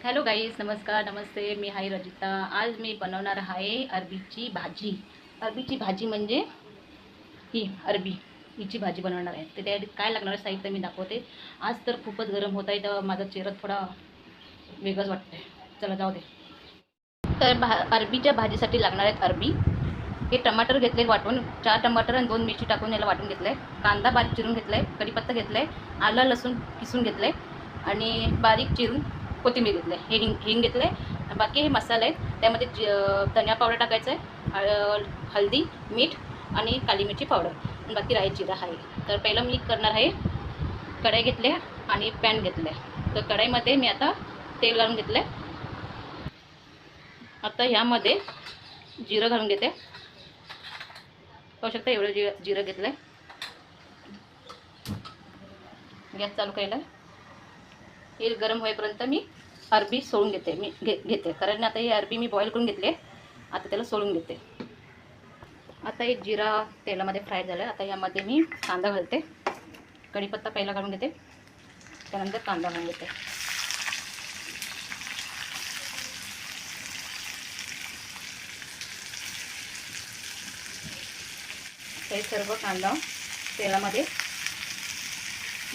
Hello guys, नमस्कार, नमस्ते. मी हाय रजिता. आज मी बनवणार आहे अरबीची भाजी. अरबीची भाजी म्हणजे ही अरबी हिची भाजी बनवणार आहे. तर त्या काय लागणार साहित्य मी दाखवते. आज तर खूपच गरम होत आहे, तर माझा चेहरा थोडा वेगळाच वाटतंय. चला जाऊ दे. तर अरबीच्या भाजीसाठी लागणार आहेत अरबी. हे टमाटर घेतले वाटून, 4 टमाटर आणि 2 मिरची टाकून याला वाटून घेतलं आहे. कांदा बारीक चिरून घेतला आहे, कढीपत्ता घेतला आहे, आलं लसूण किसून घेतलं आहे आणि बारीक चिरून कोथिंबीर घेतलं आहे. हिंग घेतलं आहे. बाकी हे मसाले आहेत. त्यामध्ये धनिया पावडर टाकायचं आहे, हळदी, मीठ आणि काली मिरची पावडर आणि बाकी राई जिरा आहे. तर पहिलं मी करणार आहे, कढई घेतले आणि पॅन घेतलं आहे. तर कढईमध्ये मी आता तेल घालून घेतलं आहे. आता ह्यामध्ये जिरं घालून घेते. पाहू शकता एवढं जिरं घेतलं आहे. गॅस चालू केला. हे गरम होईपर्यंत मी अरबी सोडून घेते कारण आता ही अरबी मी बॉईल करून घेतली. आता त्याला सोडून घेते. आता एक जिरा तेलामध्ये फ्राय झालं. आता यामध्ये मी कांदा घालते. कढीपत्ता पहिला घालून घेते, त्यानंतर कांदा घालून घेते. हे सर्व कांदा तेलामध्ये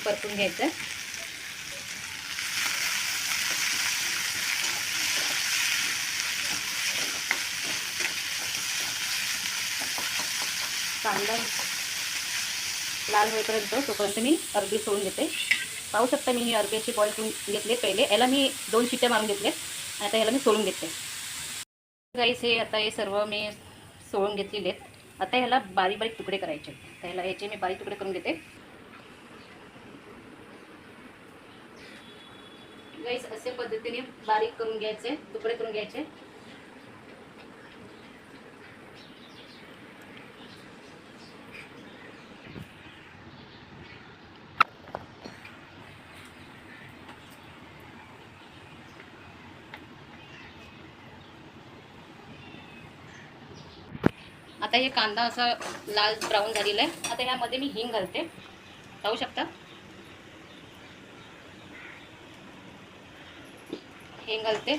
परतून घ्यायचं. कांदा लाल होईपर्यंत तोपर्यंत मी अरबी सोडून घेते. पाहू शकता मी ही अरबी अशी बॉईल करून घेतले. पहिले याला मी 2 शिट्ट्या मारून घेतले. आता याला मी सोडून घेते. गाईस, हे आता हे सर्व मी सोडून घेतलेले आहेत. आता ह्याला बारीक बारीक तुकडे करायचे. तर ह्याला याचे मी बारीक तुकडे करून घेते. गाईस, अशा पद्धतीने बारीक करून घ्यायचे, तुकडे करून घ्यायचे. आता हे कांदा असा लाल ब्राऊन झालेला आहे. आता ह्यामध्ये मी हिंग घालते. पाहू शकता हिंग घालते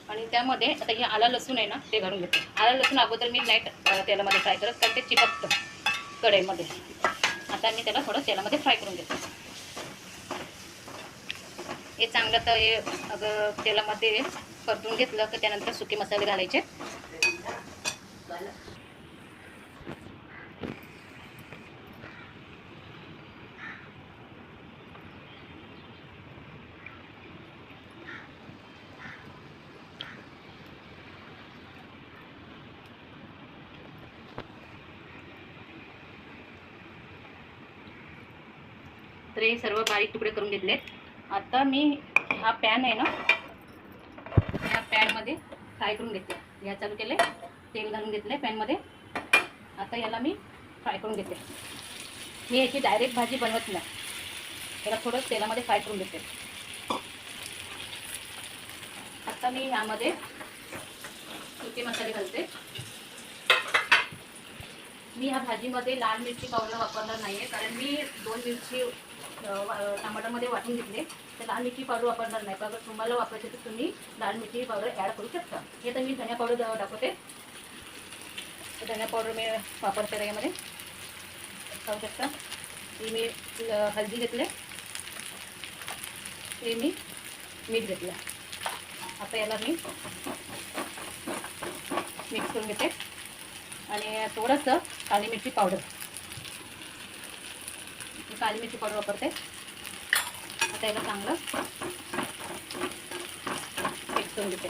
आणि त्यामध्ये आता हे आलं लसूण आहे ना, ते घालून घेते. आलं लसूण अगोदर मी लाईट तेलामध्ये फ्राय करत, कारण ते चिपकतं कढईमध्ये. आता मी त्याला थोडं तेलामध्ये फ्राय करून घेते. हे चांगलं तर हे अगं तेलामध्ये परतून घेतलं की त्यानंतर सुके मसाले घालायचे. तर हे सर्व बारीक तुकडे करून घेतले. आता मी हा पॅन आहे ना, या पॅनमध्ये फ्राय करून घेतले. गॅस चालू केले, तेल घालून घेतले पॅनमध्ये. आता याला मी फ्राय करून घेते. मी याची डायरेक्ट भाजी बनवत नाही, त्याला थोडं तेलामध्ये फ्राय करून घेते. आता मी यामध्ये सुके मसाले घालते. मी ह्या भाजीमध्ये लाल मिरची पावडर वापरणार नाही आहे, कारण मी 2 मिरची टमाटरमध्ये वाटून घेतले. तर लाल मिरची पावडर वापरणार नाही. अगर तुम्हाला वापरायची तर तुम्ही लाल मिरची पावडर ॲड करू शकता. हे तर मी धनिया पावडर दाखवते. तर धनिया पावडर मी वापरते यामध्ये. पाहू शकता ही मी हळदी घेतले, हे मी मीठ घेतलं. आता याला मी मिक्स करून घेते आणि थोडंसं काली मिरची पावडर, काली मिरची पावडर वापरते. आता याला चांगलं मिक्स करून घेते.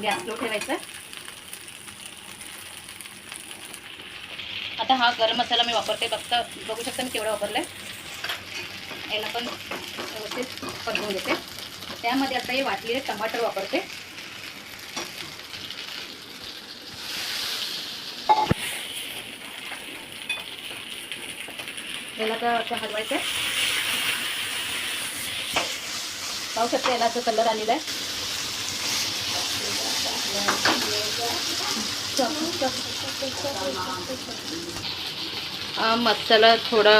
गॅस स्लो ठेवायचा. आता हा गरम मसाला मी वापरते. बघू शकता मी केवढा वापरला आहे. याला पण व्यवस्थित परतून घेते. त्यामध्ये आता हे वाटलेले टमाटर वापरते. याला तर असं हलवायचं. पाहू शकता याला असं कलर आलेला आहे. हा मसाला थोडा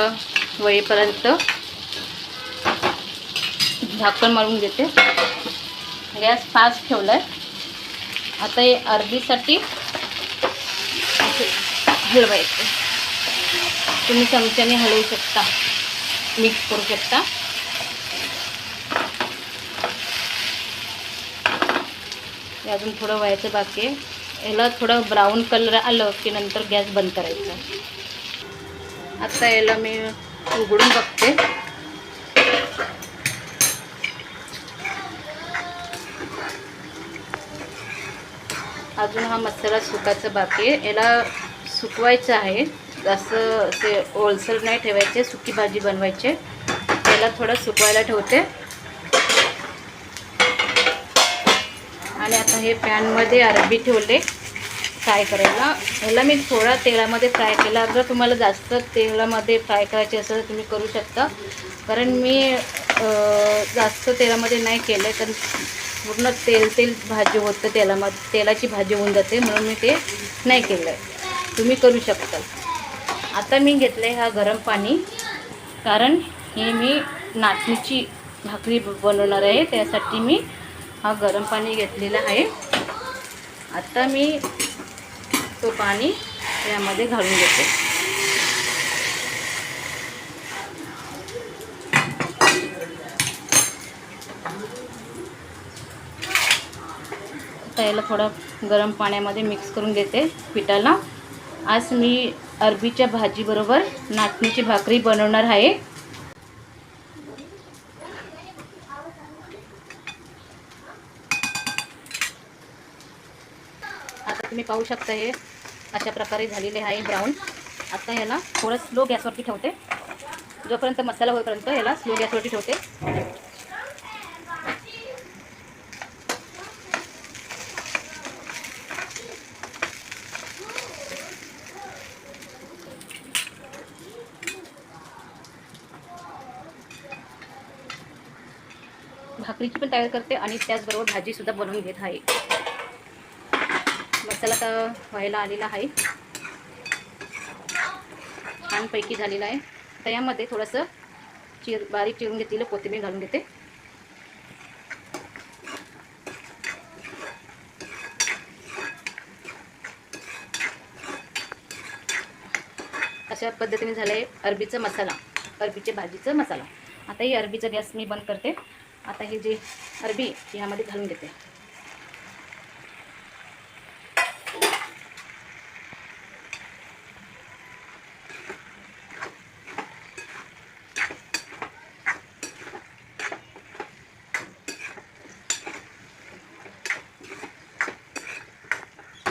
वळेपर्यंत झाकण मारून घेते. गॅस फास्ट ठेवला आहे. आता हे अरबीसाठी हलवायचं. तुम्ही चमच्याने हलवू शकता, मिक्स करू शकता. हे अजून थोडं व्हायचं बाकी आहे. याला थोडं ब्राऊन कलर आलं की नंतर गॅस बंद करायचा. आता याला मी उघडून बघते. अजून हा मसाला सुकायचा बाकी आहे. याला सुकवायचं आहे, जास्त असे ओलसर नाही ठेवायचे. सुकी भाजी बनवायची. याला थोडं सुकवायला ठेवते. आणि आता हे पॅनमध्ये अरबी ठेवले फ्राय करायला. ह्याला मी थोडा तेलामध्ये फ्राय केला. जर तुम्हाला जास्त तेलामध्ये फ्राय करायचे असेल तर तुम्ही करू शकता, कारण मी जास्त तेलामध्ये नाही केलं, कारण पूर्ण तेल भाजी होतं, तेलाची भाजी होऊन जाते, म्हणून मी ते नाही केलं आहे. तुम्ही करू शकता. आता मी घेतलं आहे हा गरम पाणी, कारण हे मी नाचणीची भाकरी बनवणार आहे, त्यासाठी मी हा गरम पाणी घेतलेला आहे. आता मी तो पाणी यामध्ये घालून घेते. आता याला थोडं गरम पाण्यामध्ये मिक्स करून घेते पिठाला. आज मी अरबीच्या भाजीबरोबर नाचणीची भाकरी बनवणार आहे. आता तुम्ही पाहू शकता हे अशा प्रकारे झालेले आहे ब्राऊन. आता याला थोडं स्लो गॅसवरती ठेवते. जोपर्यंत मसाला होईपर्यंत याला स्लो गॅसवरती ठेवते. भाकरीची पण तयार करते आणि त्याचबरोबर भाजीसुद्धा बनवून घेत आहे. मसाला तर व्हायला आलेला आहे, छानपैकी झालेला आहे. तर यामध्ये थोडंसं बारीक चिरून घेतलेलं कोथिंबीर घालून घेते. अशा पद्धतीने झालं आहे अरबीचा मसाला, अरबीच्या भाजीचा मसाला. आता ही अरबीचा गॅस मी बंद करते. आता ही जी अरबी यामध्ये घालून घेते.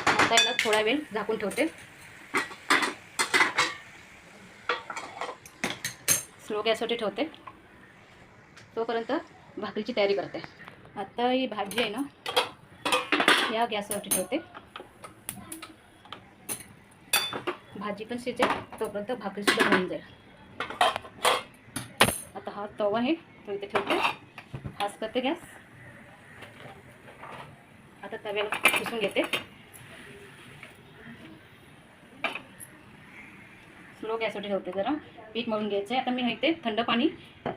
आता याला थोडा वेळ झाकून ठेवते. स्लो गॅसवरती ठेवते, तोपर्यंत भाकरीची तयारी करते. आता ही भाजी आहे ना, या गॅसवरती ठेवते. भाजी पण शिजेल, तोपर्यंत भाकरीसुद्धा बनून जाईल. आता हा तवा आहे तो इथे ठेवते. फास्ट करते गॅस. आता तव्याला पुसून घेते. स्लो गॅसवरती ठेवते. जरा पीठ मळून घ्यायचं आहे. आता मी इथे थंड पाणी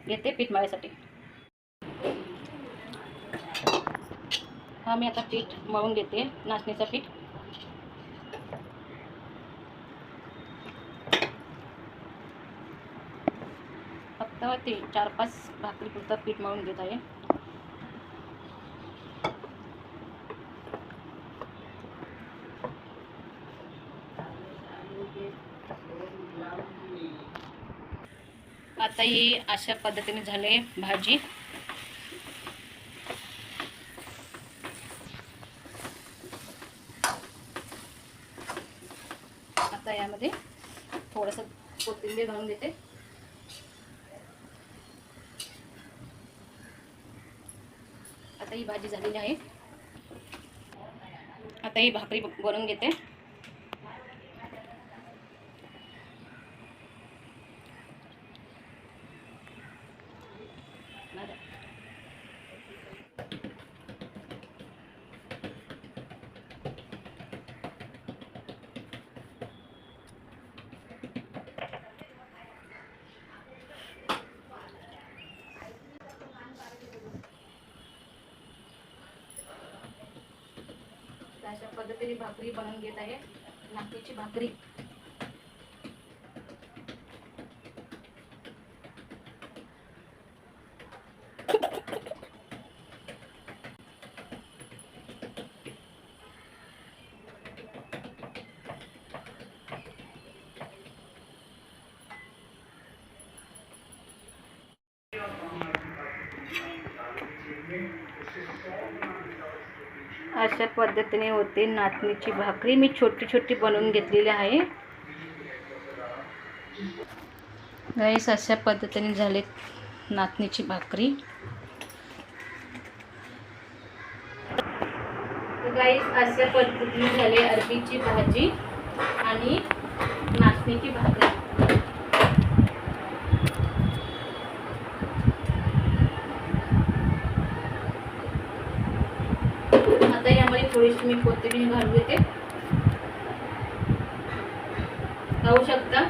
घेते पीठ मळायसाठी. हा मी आता पीठ मळून घेते, नाचणीचं पीठ. फक्त ते 4-5 भाकरी पुरतं पीठ मळून घेत आहे. आता ही अशा पद्धतीने झाले भाजी. आता यामध्ये थोडंसं कोथिंबीर घालून देते. आता ही भाजी झालेली आहे. आता ही भाकरी बनवून घेते. पद्धतीने भाकरी बनवून घेत आहे, नाचणीची भाकरी. अशा पद्धतीने होते नाचणीची भाकरी. मी छोटी छोटी बनवून घेतलेली आहे गाईस. अशा पद्धतीने झाले नाचणीची भाकरी. गाईस अशा पद्धतीने झाले अरबीची भाजी आणि नाचणीची भाकरी. आता यामध्ये थोडीशी मी कोथिंबीर घालून घेते. पाहू शकता